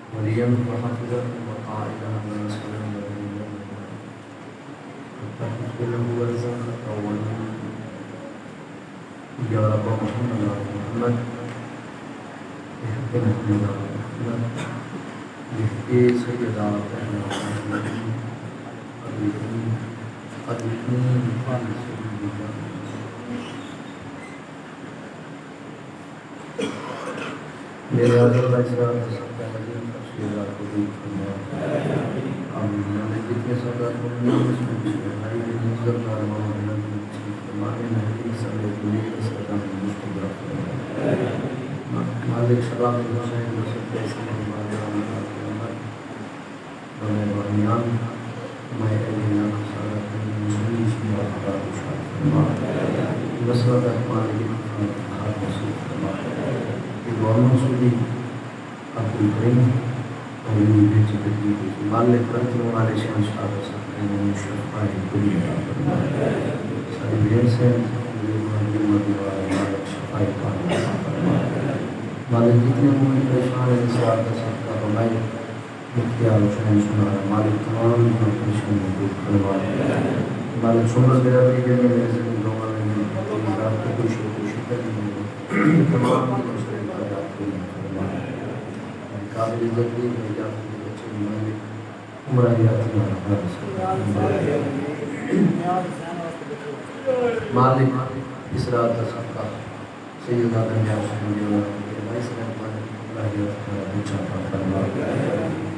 मरियम वहफ़ज़त वक़ाइदा नस्लन या रब मोहम्मद ये सैयदा मेरे आज़म का इस्लाम को दूर करना मैंने जितने सदा मालिक सलाम हुसैन अब्दुल करीम और मालिक करते वाले सारी भेड़ से मालिक जितने मुझे परेशान है सबका बनाए इख्तियार हुसैन सुना मालिक तमाम परेशानी दूर करवाए मालिक सुमर बिरादरी के लिए मेरे से वाले को कोई शिकत नहीं तमाम काबिल जल्दी में जाते बच्चे मालिक उम्र मालिक इस रात का सबका सैयदा कन्या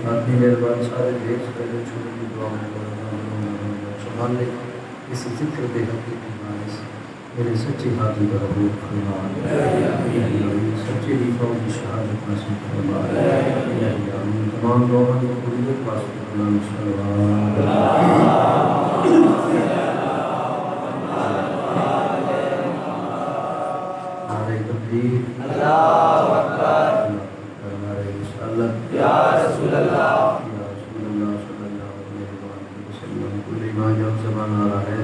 अपनी मेहरबानी सारे देश पहले छोटे की दुआ में मालिक इस जिक्र के हकीकी बारिश मेरे सच्चे हाथी का रूप फरमा सच्चे दीपों की शहादत नसीब फरमा तमाम लोगों को पूरी पास अल्लाहु अकबर या रसूल अल्लाह सल्लल्लाहु अलैहि वसल्लम कुल मा जब ज़बान आ रहा है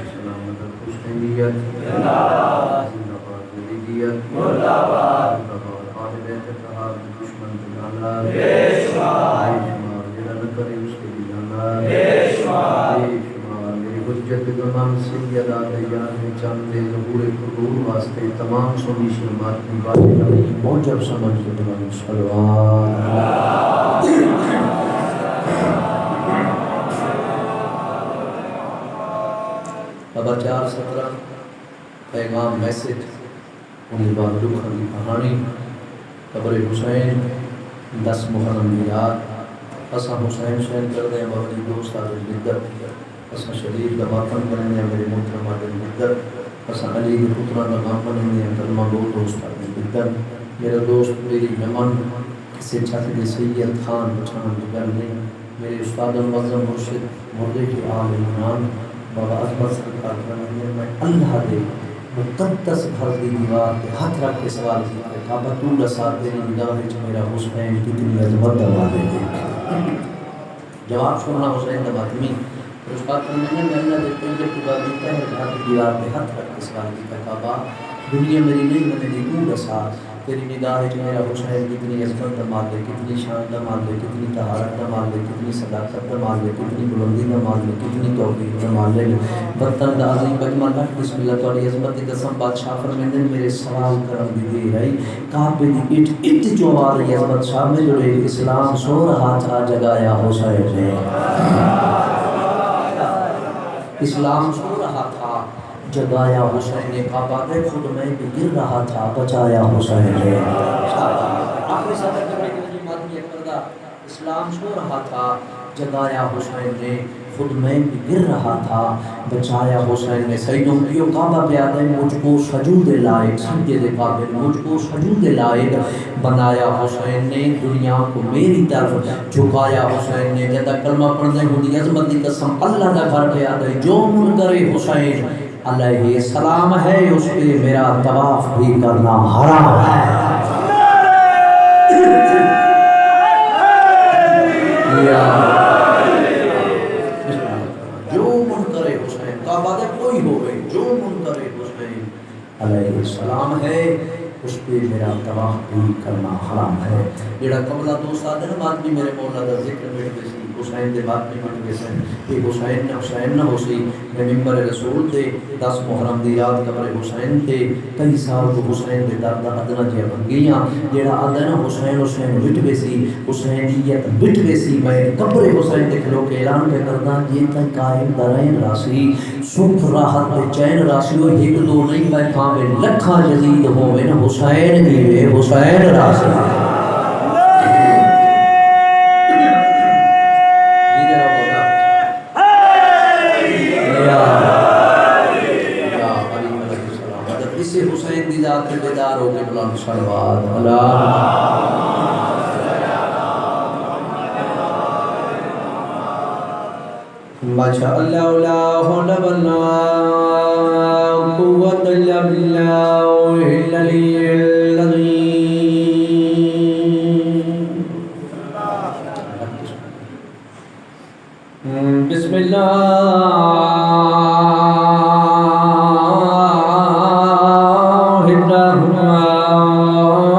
सलामत खुशनीयत जिंदाबाद मुर्दाबाद दुश्मन करे उसके भी हुज्जत तमाम सैयदा तैयार है चंदे ज़हूर क़ुबूर वास्ते तमाम सुन्नी शर्मात की बातें नहीं मौजब समझ के तमाम सलवात बाबा 4:17 पैगाम मैसेज उन्हीं बात दुखन की कहानी कब्र हुसैन 10 मुहर्रम की रात असा हुसैन शहन कर रहे बाबा दोस्त आदि जिद्दत असा शरीर का मातम करने मेरे मोहतरम आदि जिद्दत असा अली के पुत्रा का नाम करने कलमा दो दोस्त आदि जिद्दत मेरा दोस्त मेरी मेहमान से छात्र सैयद खान बचान जिगर ने मेरे उस्ताद मुअज़्ज़म मुर्शिद मुर्दे की आल इमाम बाबा अजमत सरकार करने मैं अल्लाह दे मुक़द्दस घर दी दीवार पे हाथ रख के सवाल किया काबा तू रसा तेरी निगाह में मेरा हुसैन कितनी अजमत दवा दे जवाब सुनना हुसैन नबातमी उस बात करने में मैं अल्लाह देखते हैं कि बात देता है घर की दीवार पे हाथ रख के सवाल किया काबा दुनिया मेरी नहीं मैंने तू रसा तेरी निगाह में मेरा हुसैन कितनी अजमत दमाल दे कितनी शान दमाल दे कितनी तहारत दमाल दे कितनी सदाकत दमाल दे कितनी बुलंदी दमाल दे कितनी तौफीक दमाल दे बर्तन दाज़ी बजमन रख बिस्मिल्लाह तोड़ी अजमत की कसम बादशाह फरमाते हैं मेरे सवाल करम दी दे रही काबे दी इट जो आ रही अजमत शाह में जो इस्लाम सो रहा था जगाया हुसैन ने इस्लाम सो रहा था जगाया हुसैन ने काबा के खुद में भी गिर रहा था बचाया हुसैन ने आखिरी सदर जब की मातमी करदा इस्लाम सो रहा था जगाया हुसैन ने खुद में भी गिर रहा था बचाया हुसैन ने सईदों की काबा पे आते मुझको सजूद लायक सजदे काबिल मुझको सजूद लायक बनाया हुसैन ने दुनिया को मेरी तरफ झुकाया हुसैन ने जब कलमा पढ़ने हुई अजमत की कसम अल्लाह का घर पे आते जो मन करे हुसैन अलैहि सलाम है उस पे मेरा तवाफ भी करना हराम है जो मन करे हुसैन अलैहिस्सलाम है, उस पर मेरा तबाह भी करना हराम है। जेड़ा कमला दोस्त आते ना बाद भी मेरे मौला का जिक्र मिट गए सी, हुसैन के बाद भी मिट गए सन कि हुसैन न हो सी। मैं मिंबर रसूल थे 10 मुहर्रम की रात कब्र हुसैन थे कई साल को हुसैन के दर का अदना जिया बन गई। जेड़ा आदा ना हुसैन हुसैन मिट गए सी, हुसैनियत मिट गई सी। मैं कब्र हुसैन के खलो के ऐलान पे करदा जे तक कायम दरैन राशि सुख राहत पे चैन राशि हो, एक दो नहीं मैं भावे लखा यजीद होवे ना हुसैन ही वे हुसैन राशि। इसे हुसैन दी जात पे बेदार हो के बुलंद सलवात अल्लाह। माशा अल्लाह ला हौला वला कुव्वत इल्ला बिल्लाहिल अलिय्यिल अज़ीम।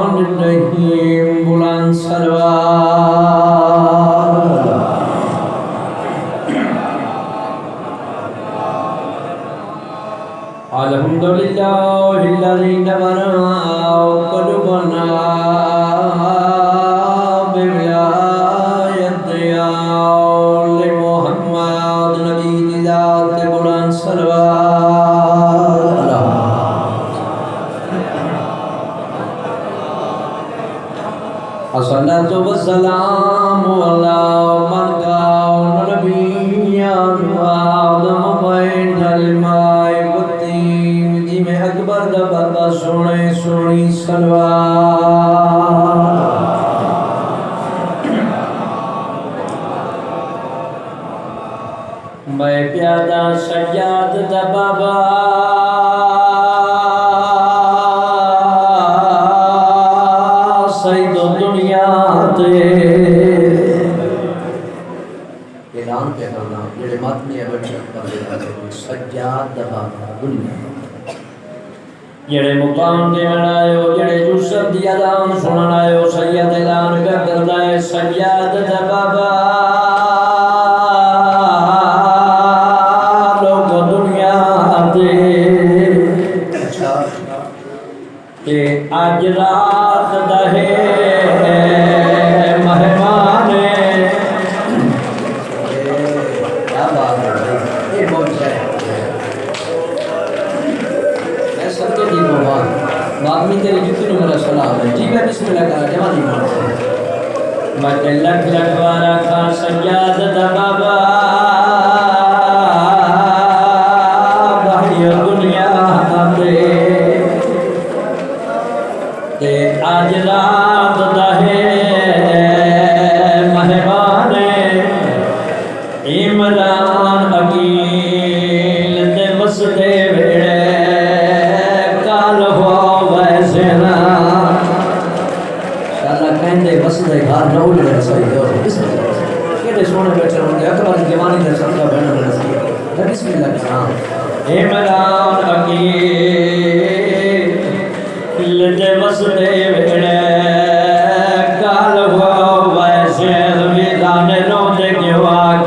बिस्मिल्लाहिर्रहमानिर्रहीम बुलंद सलवात। अल्हम्दुलिल्लाहिल्लज़ी नवरा क़ुलूबना बिविलायति आले मुहम्मद नबी की ज़ात बुलंद सलवात। अस्सलातु वस्सलामु अला मन काना नबिय्यन व आदम बैनल माए वत्तीन। जिमें अकबर दा बाबा सोने सोनी सलवात। मैं प्यादा सज्जाद दा बाबा सईदो दुनिया ते ऐलान पे करना जेड़े मत ने अवश्य कर देना सज्जाद दा बाबा दुनिया जेड़े मुकाम देवन आयो जेड़े यूसुफ दी अज़ान सुनन आयो सैयद ऐलान कर करदा है सज्जाद दा बाबा लोग दुनिया दे। अच्छा ते आज रात दा है मेहमान क्या बात है ये बहुत है सबके दी भगवान बादमी तेरी जुत्ती मेरा सलाम है जी। मैं बिस्मिल्लाह करा जवानी मान मैं लख लख वारा खान सज्जाद दा बाबा भाई दुनिया ते आज रात दा है मेहमान इमरान अकील ते वसदे वेड़े काल हो वैसे ना शाला कहंदे वसदे घर न उड़े सही हो। केड़े सोने बैठे होंगे अकबर जवानी दे सदका बहन नसी बिस्मिल्लाह के नाम इमरान अकील ते वसदे वेड़े काल हो वैसे विदाने रोते क्यों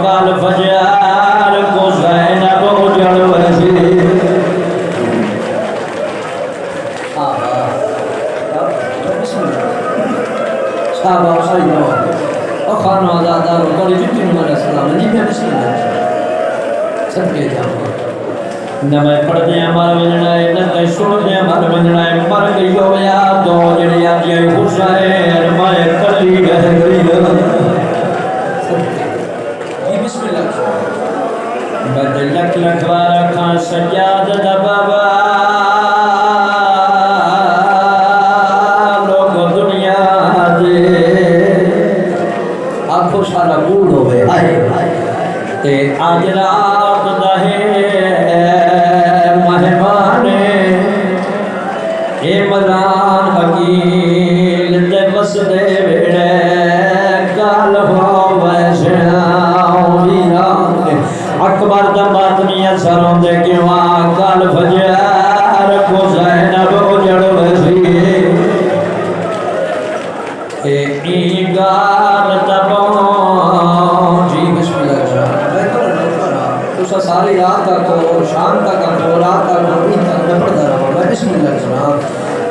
काल फजर को ज़ैनब उजड़ वैसे साहब सही हो और खाना आज़ादा कल जुत्ती मेरा सलाम जी। मैं बिस्मिल्लाह सबके जाओ न मैं पढ़दे मर वजना है न ते सुनदे मर वजना है। मर गई हो या दो जड़े आज हुसैन मैं कली रह गई जी। बिस्मिल्लाह बदल लख लख वारा खान सज्जाद दा बाबा लोग दुनिया दे आखो सारा बूढ़ होवे आए ते आज रात दा है मेहमान इमरान अकील ते वसदे वेड़े काल हो वैसे अकबर दा बातमी असरों दे क्यों काल फजर को ज़ैनब उजड़ वसी ए गाल तबो जी बिस्मिल्लाह। तुसा सारी रात तक और शाम तक और रात तक और दिन तक मैं पढ़ता रहा। मैं बिस्मिल्लाह जनाब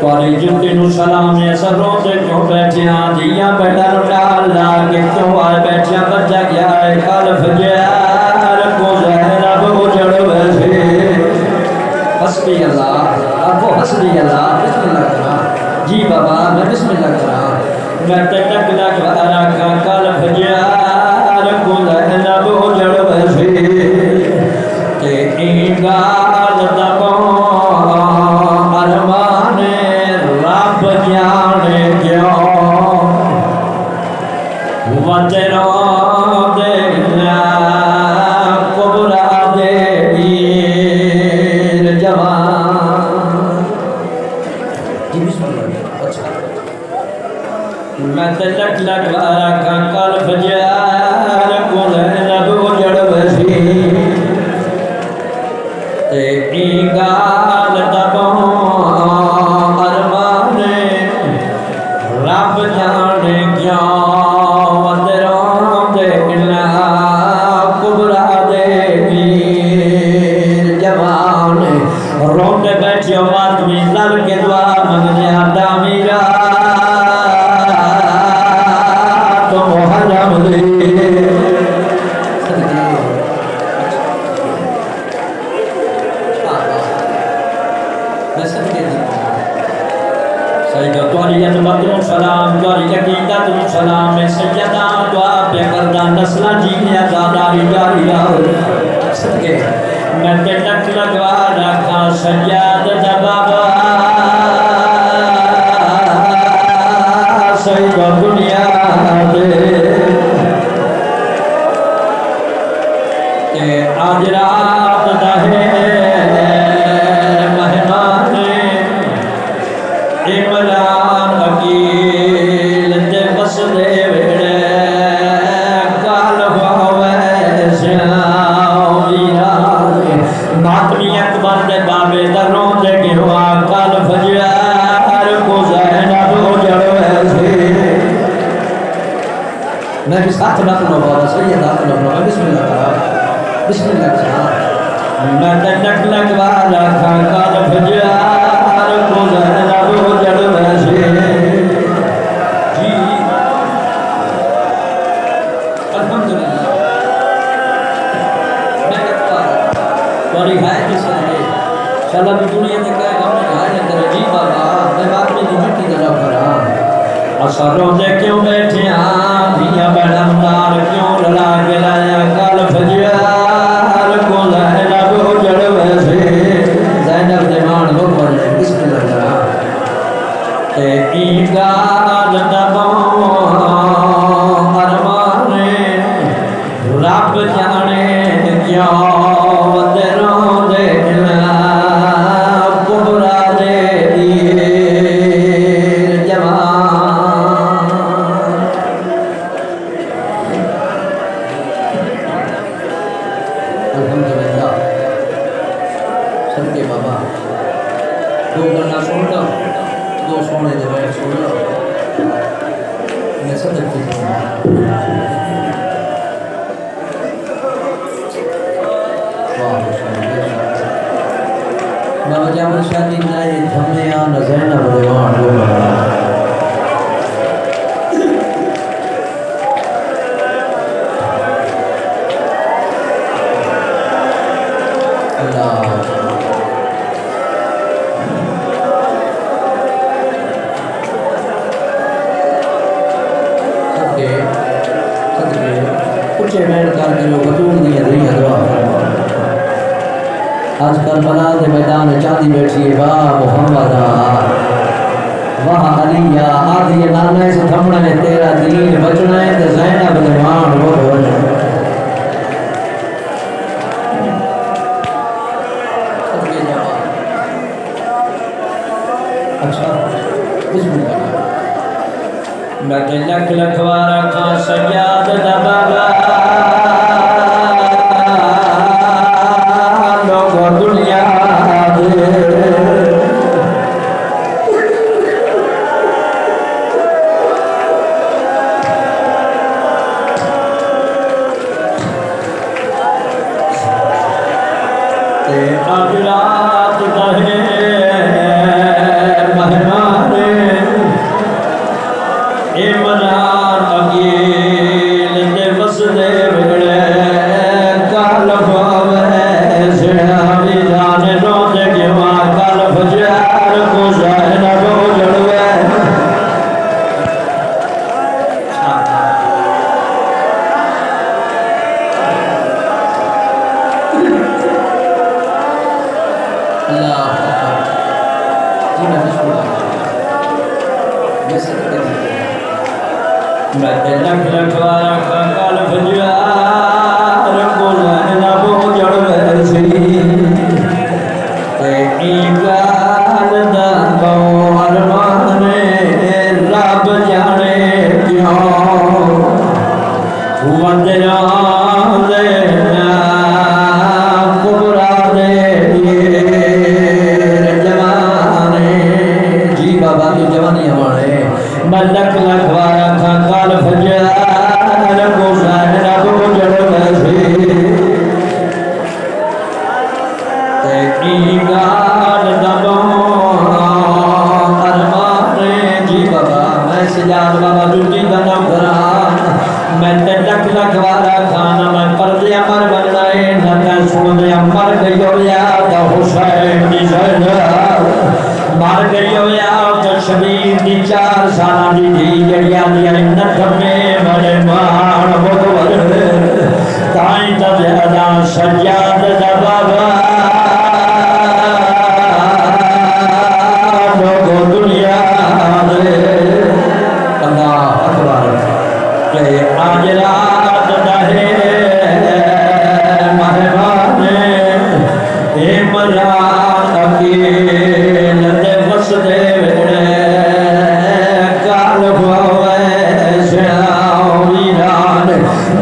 पारी जुटे नु सलाम ऐसा रोते क्यों बैठे दिया बेटा डाल ला के क्यों आए बैठे बच्चा क्या है कल फजर को ज़ैनब उजड़ वसी हस्बी अल्लाह आपको हस्बी अल्लाह बिस्मिल्लाह जनाब। जी बाबा मैं बिस्मिल्लाह जनाब। मैं तक लग रखा कल फजर को ज़ैनब उजड़ वसी ते गाल तबो अरमाने रब जाने क्यों वजरो देना कुबरा दे जवान। जी बिस्मिल्लाह। अच्छा मैं तलक लग रखा कल फजर को ज़ैनब उजड़ वसी ते गाल तबो अरमाने रब जाने क्यों वजरों देना कुबरा दे जवान। रोंदे बैठियो आदमी लड़ के दुआ मंगने आता मीरा तो मुहर्रम दे सलाम सलाम सैयदा दुआ पे करदा नस्ला जी ने आजादारी जारी सदके मैं ते तक लगवा रखा सैयद जबाबा सैयद दुनिया दे आज रात दहे इमरान अकील ते बस दे वेड़े काल होवे श्यामीरा मातमी अकबर दे बाबे दरों दे गिरवा काल फजर को ज़ैनब उजड़ वसी। मैं भी साथ नकलो बाबा सैयद नकलो मैं बिस्मिल्लाह करा बिस्मिल्लाह करा। मैं तक लगवा रखा काल फजर को ज़ैनब उजड़ वसी। जी अल्हम्दुलिल्लाह मैं कहता तुम्हारी है किस ने चला भी दुनिया ते कहे हमने हाय अंदर जी बाबा मैं बात में दी मिट्टी दा करा असरों दे क्यों बैठे दिया बड़मदार क्यों लड़ा के लाया कल फजर को ज़ैनब उजड़ वसी। ज़ैनब दे मान वो पढ़े बिस्मिल्लाह करा ते गाल तबो अरमाने रब जाने क्यों वजरों देना कुबरा दे जवान। अल्हम्दुलिल्लाह सदके बाबा। दो गन्ना सुन लो दो सोने दे बैठ सुन लो मैं सदक की बाबा जामल शादी नाए धमे आ न ज़ैनब देवान बोला अल्लाह सदके सदके ऊंचे बैठ कर के लोग बतूल दिया दुनिया दुआ आज करबला के मैदान चांदी बैठी है वाह मोहम्मद वाह अलिया आदि नाना से थमना है तेरा दीन बचना है तो ज़ैनब जवान वो बोल अच्छा बिस्मिल्लाह। मैं लख लखवारा खां सयाद दबागा लोगों दुनिया दे आज रात दहे मेहमान इमरान अकील दे वसदे बिगड़े काल पावे सिरावी जाने रोते क्यों काल फजार को जाए न रो जड़वे अल्लाह जी मैं मैं लख लखवारा काल फजार को जाने न रो जड़वे सी ते ईगाल दा कौर माने रब जाने क्यों वंदना दे कुबरा दे जवाने जी बाबा की जवानी हमारे मैं लख लखवारा काल फजार को जाने न रो जड़वे सी गाल अरमाने जी बाबा मैं सजाद बाबा ड्यूटी का नाम करा मैं ते लख लखवारा खाना मैं पर्दे मर बनना है न ते सुन दे मर गयो या तो हुसैन दी ज़ैनब मर गयो या तो शबीर दी 4 साल दी धी जड़िया दी नथ में बड़े मान मुतवर ताई ता ज्यादा सजाद दा बाबा दुनिया दे अल्लाह अकबर के आज रात दहे मेहमान इमरान अकील दे वसदे बिगड़े काल पावे वीरान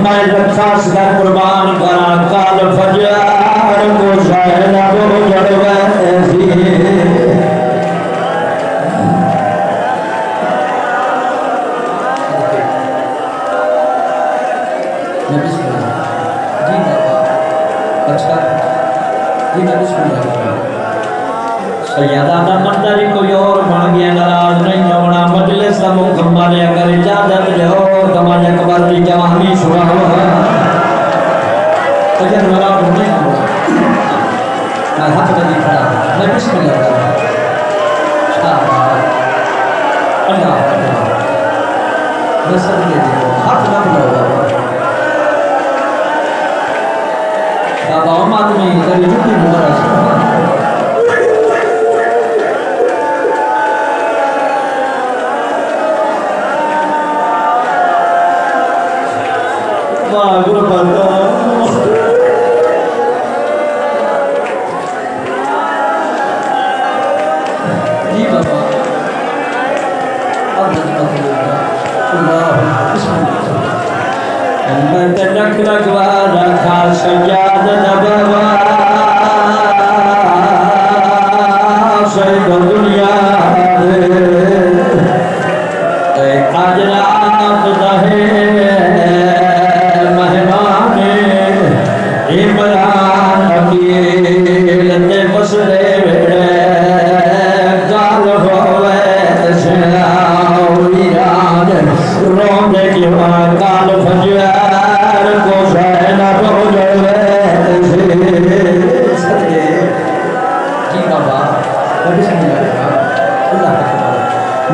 मैं रखा सदा कुर्बान करा काल फजार को शायद वो जड़वे सैयदाना मंडली कोई और बन गया नाराज नहीं होना मजलिस का मुकम्मल अगर इजाजत दो तमाम अकबर की जवानी सुनाओ अजन वाला नहीं होगा मैं हाथ लगी खड़ा मैं बिस्मिल्लाह अल्लाह बस ये देखो हाथ ना बुलाओ बाबा आदमी कभी झूठी मुबारक जी बाबा मैं लख लखवारा खा सजाद बाबा सही दुनिया आज रात दहे मेहमान इमरान अकील दे बसरे बेड़े गाल होवे वीरान रोंदे क्यों काल फजार को सहना हो जड़वे जी बाबा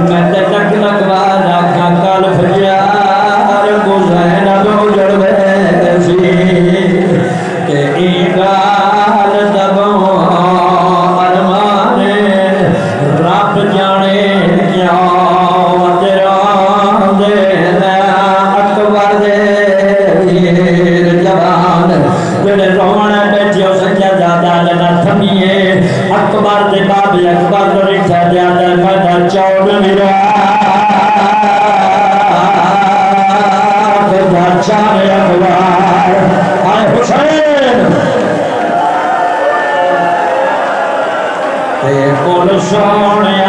मैं ते लख लखवारा काल फजार को सहना हो जड़वे के गाल दबो अरमाने रब जाने क्यों तेरा दे अकबर दे जवान जेड़े रोवण बैठियो सच्चा ज्यादा जना थमिए अकबर दे बाबे अकबर को रिठा ज्यादा पैदा चौड़ मेरा चाहे अकबर आए हुसैन ते कोल सोने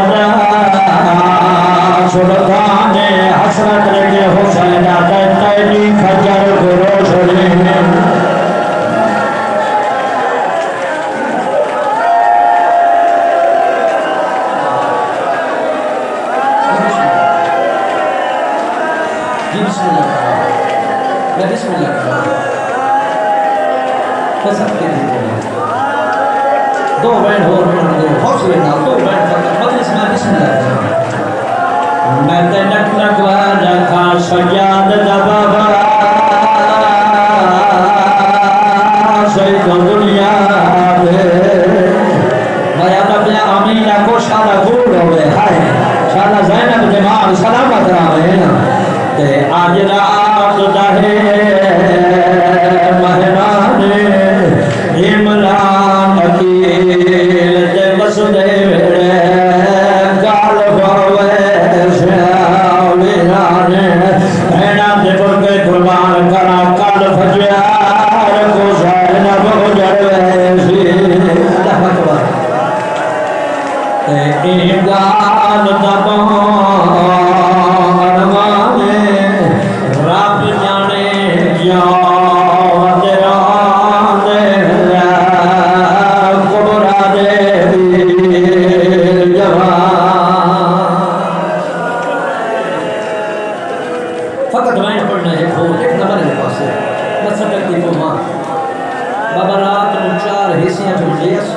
सुल्ताने हसरत लगे हुसैन आते तेरी खजर को रोशनी कसम के दो बैंड और बना दे हौसले ना दो बैंड फकत मजलिस में बिस्मिल्लाह मैं ते नक रखा सजाद दा बाबा सही तो दुनिया दे मैं अपने अमीना को शाला गुड़ होवे हाय शाला ज़ैनब दिमाग सलामत रहे ना ते आज रात दहे महराने इमरान अकील ते वसुदे मेरे गाल होवे शाविराने भैना दे बुरके कुर्बान करा कल फजर को ज़ैनब गुजरवे अल्लाह अकबर ते गाल दबान माने रब जाने याद रांदे कुबरा दे जवान फकत मैं पढ़ना है फोन एक नंबर है पास बस सकती को मां बाबा रात को चार हिस्सियां जो जेस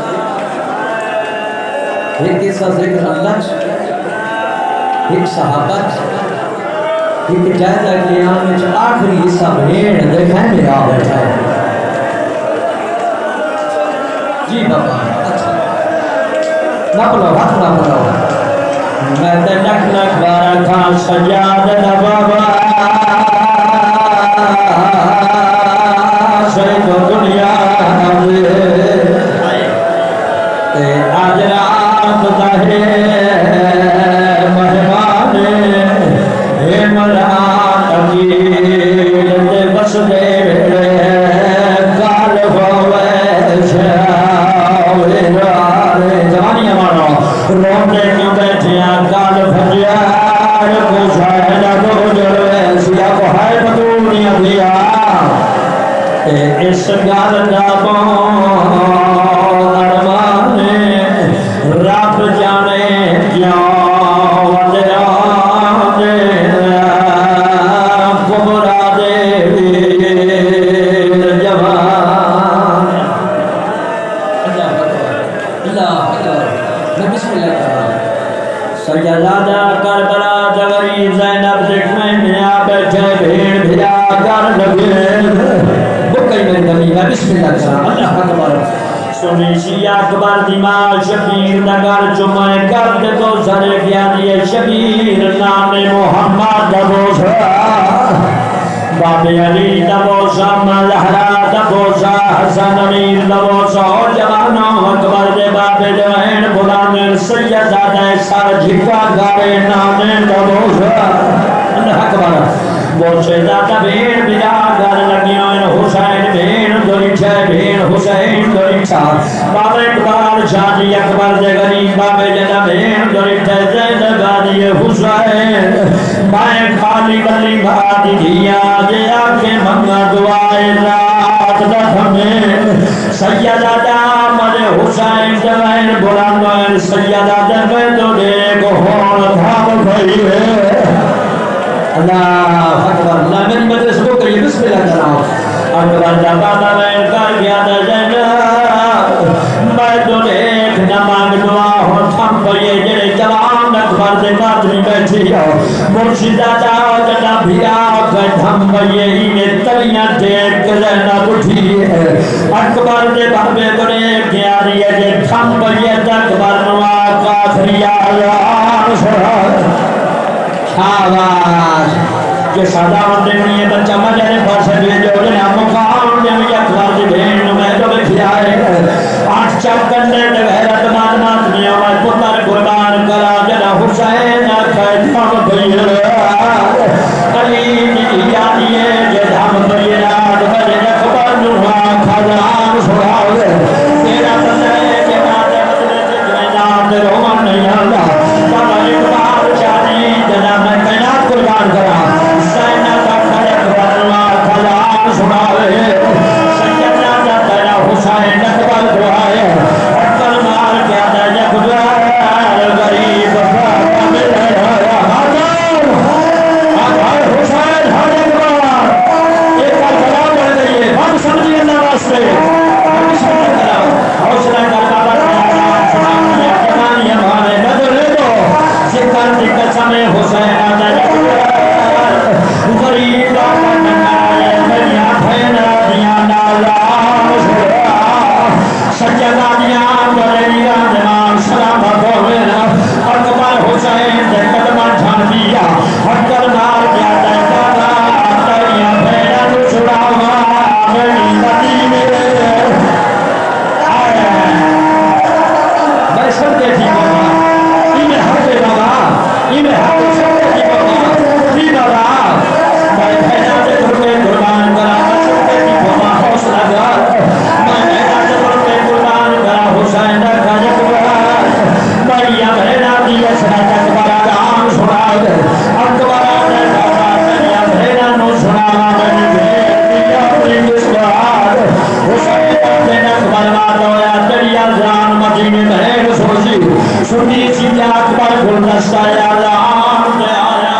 एक किस्सा जिक्र अल्लाह एक सहाबत एक जायजा क़याम में आखिरी हिस्सा भेड़ देखा है मेरा बैठा है जी बाबा अच्छा ना बोलो हाथ ना बोलो मैं ते नक बारा खान सजाद दा बाबा सही तो दुनिया ते आज रात दहे मेहमान इमरान अकील ते वसदे गाल होवे शाविराने जवानियां मानो रोंदे क्यों बैठे गाल फजर को ज़ैनब गुजरवे सिया को है दुनिया दिया इस गाल दा अरमाने रब जाने क्यों कुबरा दे जवान अल्लाह अकबर मैं बिस्मिल्लाह कर रहा हूं सैयदा करबला जवरी ज़ैनब देखने में आ बैठे भीड़ भिड़ा कर लगे बुकई में नबी मैं बिस्मिल्लाह कर रहा हूं अल्लाह अकबर सुनी शिया अकबर दिमाग शबीर नगर चुमाए कर दे तो सरे क्या दिए शबीर नाम मोहम्मद दबोसा बाबे अली दबोसा मलहरा दबोसा हसन अमीर दबोसा और जवानों अकबर दे बाबे जवान बुलाने सैयदा दे सर झिका गावे नाम दबोसा अल्लाह अकबर बोचे दादा भेड़ बिरा घर लगियों हुसैन भेड़ दोरिछे भेड़ हुसैन दोरिछा बाबे इकबाल शादी अकबर दे गरीब बाबे जना भेड़ दोरिछे जैद गादी हुसैन मैं खाली गली भाती दिया जे आके मंगा दुआए रात दस में सैयदा मरे हुसैन जवान बुलानो सैयदा जब तो देखो होल धाम भई अल्लाह अकबर अल्लाह मेरी मजलिस को करिए बिस्मिल्लाह कर रहा हूं अकबर जबाना में कर गया था जन्नत मैं तो देख न मांग दुआ हो थम पे जेड़े जवान अकबर दे मातमी बैठी हो मुर्शिदा जाओ जना भिया के थम पे इने तलियां देख के रहना उठी है अकबर दे बाबे करे क्या रिए जे थम पे अकबर नवा का खरिया शाबाश के सादा बंदे नहीं है बच्चा मजे ने फर्श दे जोड़े ना मुकाम दे में अखबार दे भेड़ में जो लिखा है आठ चार कंडे दे गैरत मात में आवाज पुत्र कुर्बान करा जना हुसैन खैर हम भई अली की याद ये जे हम भई रात बजे अखबार नुहा खजान सुहावे तेरा बंदे के बात बदले से जनाब रोमन नहीं आंदा बाबा इकबाल शादी जना मैं कैनात कुर्बान करा सैना का खड़े बदला खजान सुहावे छोटी सी जात पर गुलदस्ता आराम में आया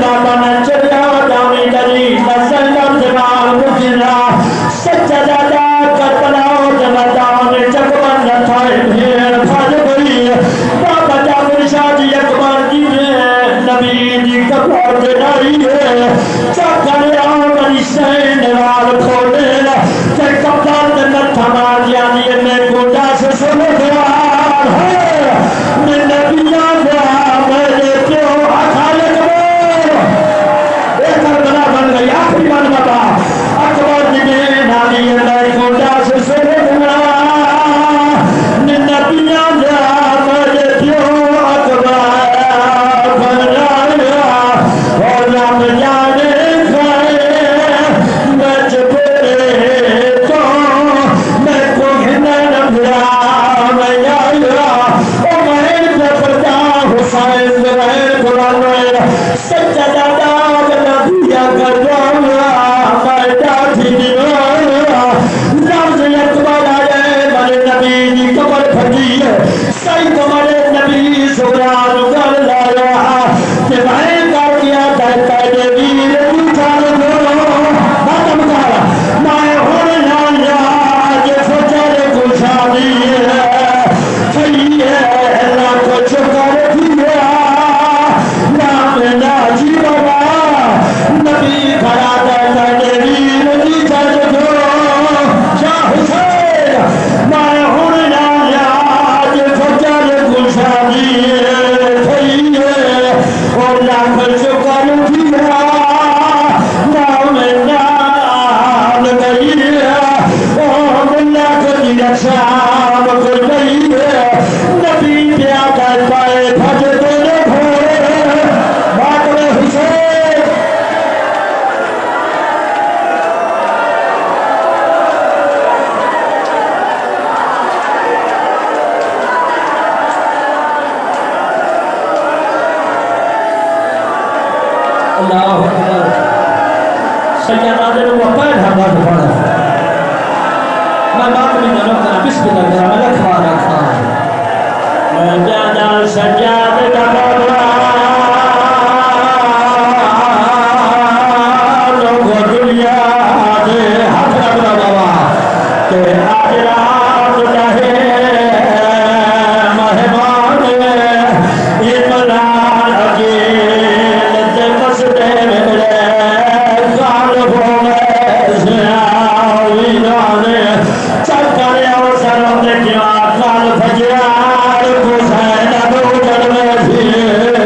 Baba जी कपड़ जड़ाई है चक्कर मेरी सैन वाल खोले ते कपड़ नथा मार जानी मैं गुंडा से सुन द्वार है मैं नबिया मेरे प्यो अखाल एक करबला बन गई आखिरी बात बाबा अकबर ने नानी मैं गुंडा से सुन द्वार नबिया मेरे प्यो अकबर बनाया और रब जाने Yeah.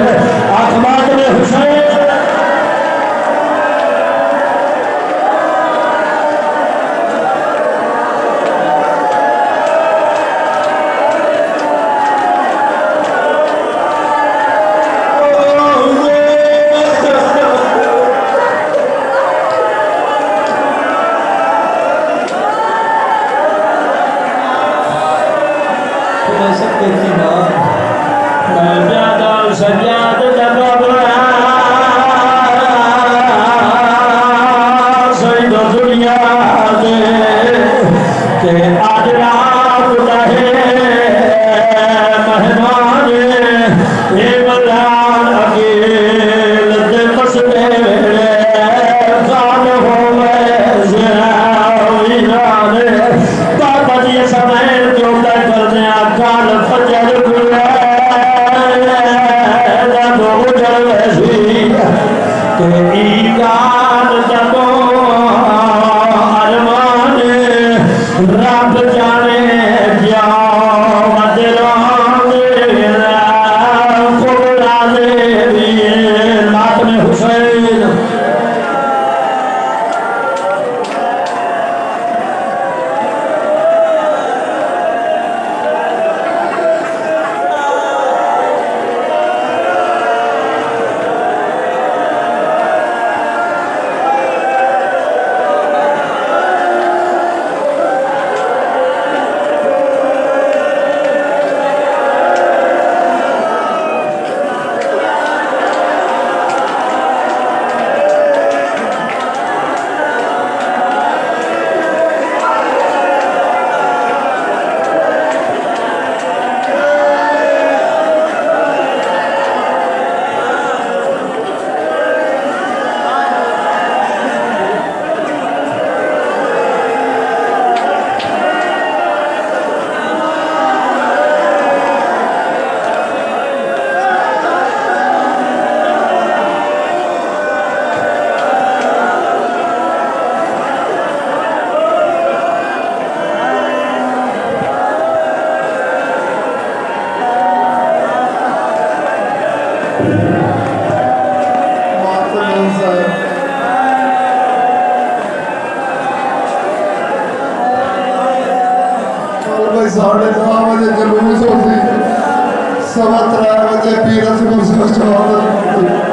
3 बजे पीरस मुर्शद चौधरी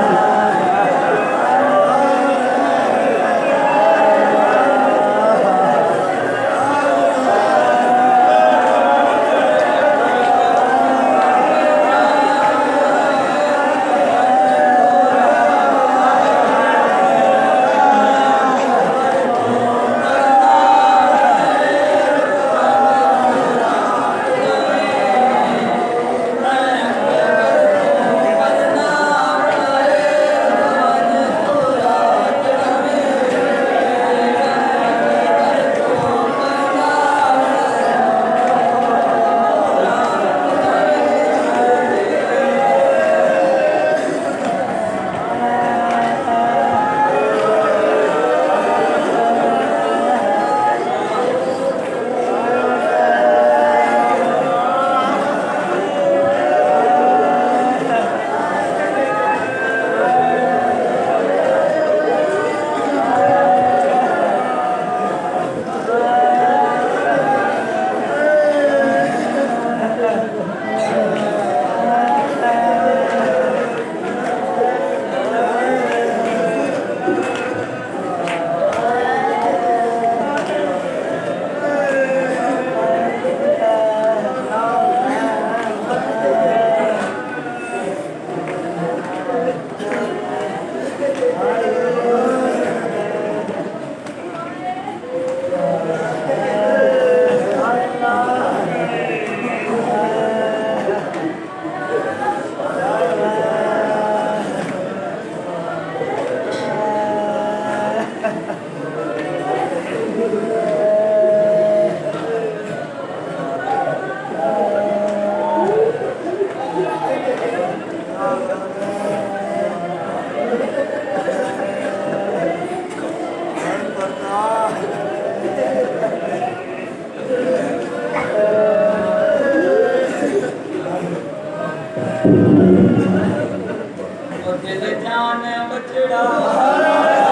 दिल जान बचड़ा